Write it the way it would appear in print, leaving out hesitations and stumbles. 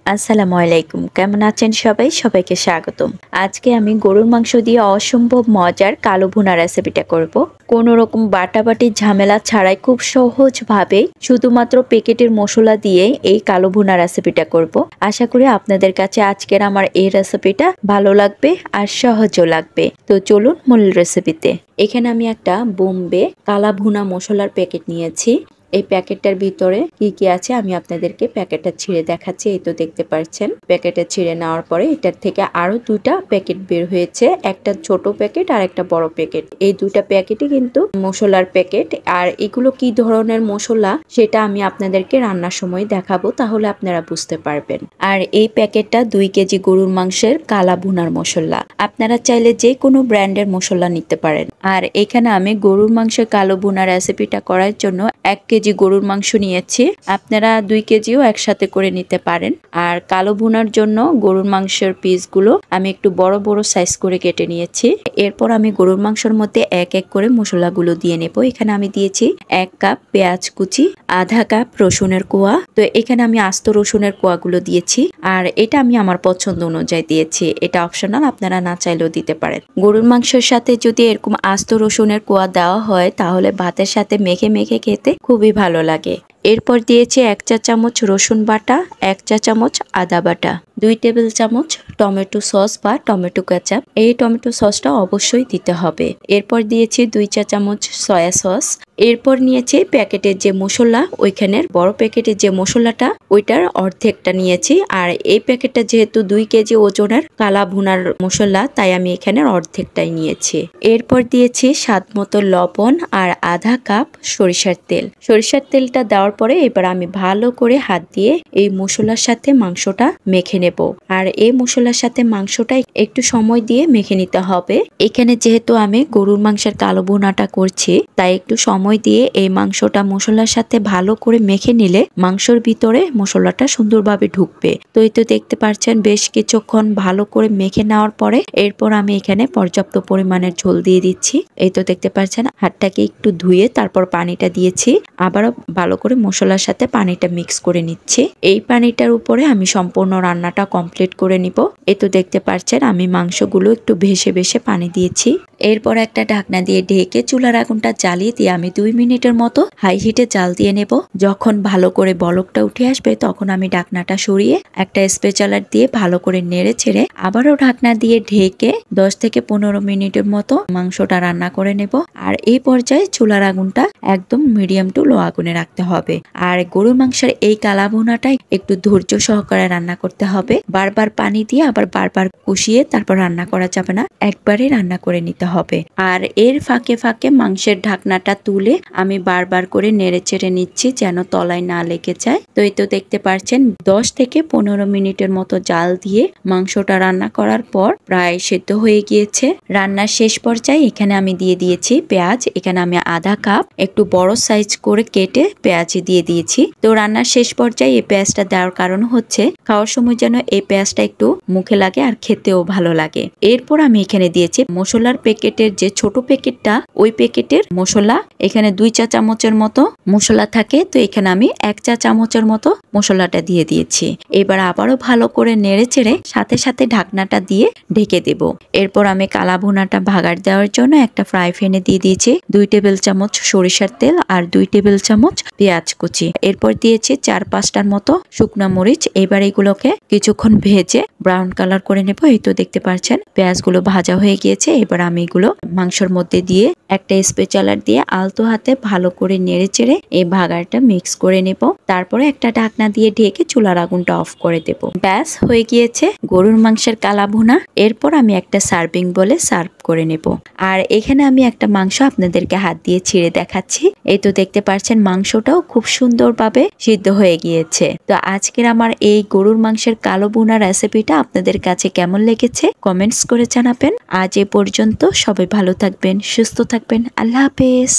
আসসালামু আলাইকুম। কেমন আছেন সবাই? সবাইকে স্বাগতম। আজকে আমি গরুর মাংস দিয়ে অসম্ভব মজার কালো ভুনা রেসিপিটা করব। কোনো রকম বাটাবাটির ঝামেলা ছাড়াই খুব সহজভাবে শুধুমাত্র প্যাকেটের মসলা দিয়ে এই কালো ভুনা রেসিপিটা করব। আশা করি আপনাদের কাছে আজকের আমার এই রেসিপিটা ভালো লাগবে আর সহজও লাগবে। তো চলুন মূল রেসিপিতে। এখানে আমি একটা বোম্বে কালা ভুনা মশলার প্যাকেট নিয়েছি। এই প্যাকেটটার ভিতরে কি কি আছে আমি আপনাদেরকে প্যাকেটটা ছিঁড়ে দেখাচ্ছি। এই তো দেখতে পাচ্ছেন প্যাকেটটা ছিঁড়ে নেওয়ার পরে এটার থেকে আরো দুইটা প্যাকেট বের হয়েছে, একটা ছোট প্যাকেট আর একটা বড় প্যাকেট। এই দুইটা প্যাকেটই কিন্তু মশলার প্যাকেট। আর এগুলো কি ধরনের মশলা সেটা আমি আপনাদেরকে রান্নার সময় দেখাবো, তাহলে আপনারা বুঝতে পারবেন। আর এই প্যাকেটটা 2 কেজি গরুর মাংসের কালা ভুনার মশলা। আপনারা চাইলে যে কোনো ব্র্যান্ডের মশলা নিতে পারেন। আর এখানে আমি গরুর মাংসের কালো ভুনা রেসিপিটা করার জন্য 1 কেজি গরুর মাংস নিয়েছি। আপনারা 2 কেজিও একসাথে করে নিতে পারেন। আর কালো ভুনার জন্য গরুর মাংসের পিসগুলো আমি একটু বড় বড় সাইজ করে কেটে নিয়েছি। এরপর আমি গরুর মাংসের মধ্যে এক এক করে মশলাগুলো দিয়ে নেব। এখানে আমি দিয়েছি 1 কাপ পেঁয়াজ কুচি, আধা কাপ রসুনের কোয়া। তো এখানে আমি আস্ত রসুনের কোয়াগুলো দিয়েছি। আর এটা আমি আমার পছন্দ অনুযায়ী দিয়েছি, এটা অপশনাল, আপনারা না চাইলেও দিতে পারেন। গরুর মাংসের সাথে যদি এরকম আস্ত রসুনের কোয়া দেওয়া হয় তাহলে ভাতের সাথে মেখে মেখে খেতে খুবই ভালো লাগে। এরপর দিয়েছি 1 চা চামচ রসুন বাটা, 1 চা চামচ আদা বাটা, 2 টেবিল চামচ টমেটো সস বা টমেটো কেচাপ। এই টমেটো সসটা অবশ্যই দিতে হবে। এরপর দিয়েছি 2 চা চামচ সয়া সস। এরপর নিয়েছি প্যাকেটের যে মশলা, ওইখানের বড় প্যাকেটের যে মশলাটা ওইটার অর্ধেকটা নিয়েছি। আর এই প্যাকেটটা যেহেতু 2 কেজি ওজনের কালা ভুনার মশলা, তাই আমি এখানের অর্ধেকটাই নিয়েছি। এরপর দিয়েছি স্বাদ মতো লবণ আর আধা কাপ সরিষার তেল। সরিষার তেলটা দেওয়ার পরে এবার আমি ভালো করে হাত দিয়ে এই মশলার সাথে মাংসটা মেখে নেব। আর এই মশলার সাথে মাংসটা একটু সময় দিয়ে মেখে নিতে হবে। এখানে যেহেতু আমি গরুর মাংসের কালো ভুনাটা করছি, তাই একটু সময় দিয়ে এই মাংসটা মশলার সাথে ভালো করে মেখে নিলে মাংসর ভিতরে মশলাটা সুন্দরভাবে ঢুকবে। তো এই তো দেখতে পাচ্ছেন বেশ কিছুক্ষণ ভালো করে মেখে নেওয়ার পরে এরপর আমি এখানে পর্যাপ্ত পরিমাণের ঝোল দিয়ে দিচ্ছি। এই তো দেখতে পাচ্ছেন হাতটাকে একটু ধুয়ে তারপর পানিটা দিয়েছি। আবারও ভালো করে মশলার সাথে পানিটা মিক্স করে নিচ্ছি। এই পানিটার উপরে আমি সম্পূর্ণ রান্নাটা কমপ্লিট করে নিব। এই তো দেখতে পাচ্ছেন আমি মাংসগুলো একটু ভেসে ভেসে পানি দিয়েছি। এরপর একটা ঢাকনা দিয়ে ঢেকে চুলার আগুনটা জ্বালিয়ে দিয়ে আমি 2 মিনিটের মতো হাই হিটে জাল দিয়ে নেব। যখন ভালো করে বলকটা উঠে আসবে তখন আমি ঢাকনাটা সরিয়ে একটা স্প্যাচুলার দিয়ে ভালো করে নেড়ে ছেড়ে আবারও ঢাকনা দিয়ে ঢেকে 10 থেকে 15 মিনিটের মতো মাংসটা রান্না করে নেব। আর এই পর্যায়ে চুলার আগুনটা একদম মিডিয়াম টু লো আগুনে রাখতে হবে। আর গরুর মাংসের এই কালা ভুনাটাই একটু ধৈর্য সহকারে রান্না করতে হবে। বারবার পানি দিয়ে আবার বারবার কষিয়ে তারপর রান্না করা যাবে না, একবারে রান্না করে নিতে হবে। আর এর ফাঁকে ফাঁকে মাংসের ঢাকনাটা তুলে আমি বারবার করে নেড়ে চেড়ে নিচ্ছি যেন তলায় না লেগে যায়। তো এই তো দেখতে পাচ্ছেন 10 থেকে 15 মিনিটের মতো জাল দিয়ে মাংসটা রান্না করার পর প্রায় সেদ্ধ হয়ে গিয়েছে। রান্নার শেষ পর্যায়ে এখানে আমি দিয়ে দিয়েছি পেঁয়াজ। এখানে আমি আধা কাপ একটু বড় সাইজ করে কেটে পেঁয়াজ দিয়ে দিয়েছি। তো রান্নার শেষ পর্যায়ে এই পেঁয়াজটা দেওয়ার কারণ হচ্ছে খাওয়ার সময় যেন এই পেঁয়াজটা একটু মুখে লাগে আর খেতেও ভালো লাগে। এরপর আমি এখানে দিয়েছি মশলার প্যাকেটের যে ছোট প্যাকেটটা, ওই প্যাকেটের মশলা। এখানে 2 চা চামচের মতো মশলা থাকে। তো এখানে আমি 1 চা চামচের মতো মশলাটা দিয়ে দিয়েছি। এবার আবারও ভালো করে নেড়ে চেড়ে সাথে সাথে ঢাকনাটা দিয়ে ঢেকে দেব। এরপর আমি কালা ভুনাটা ভাগার দেওয়ার জন্য একটা ফ্রাই প্যানে দিয়ে দিয়েছি 2 টেবিল চামচ সরিষার তেল আর 2 টেবিল চামচ পেঁয়াজ কুচি। এরপর দিয়েছি 4-5টার মতো শুকনা মরিচ। এবার এগুলোকে কিছুক্ষণ ভেজে ব্রাউন কালার করে নেব। এই তো দেখতে পাচ্ছেন পেঁয়াজগুলো ভাজা হয়ে গিয়েছে। এবার আমি এগুলো মাংসের মধ্যে দিয়ে একটা স্প্যাচুলার দিয়ে আলতো হাতে ভালো করে নেড়ে চেড়ে এই ভাগারটা মিক্স করে নেব। তারপরে একটা ঢাকনা দিয়ে ঢেকে চুলার আগুনটা অফ করে দেব। ব্যাস হয়ে গিয়েছে গরুর মাংসের কালা ভুনা। এরপর আমি একটা সার্ভিং বলে সার্ভ করে নেব। আর এখানে আমি একটা মাংস আপনাদেরকে হাত দিয়ে ছিঁড়ে দেখাচ্ছি। এই তো দেখতে পাচ্ছেন মাংসটাও খুব সুন্দরভাবে সিদ্ধ হয়ে গিয়েছে। তো আজকের আমার এই গরুর মাংসের কালো ভুনা রেসিপিটা আপনাদের কাছে কেমন লেগেছে কমেন্টস করে জানাবেন। আজ এ পর্যন্ত, সবাই ভালো থাকবেন, সুস্থ থাকবেন। আল্লাহ হাফেজ।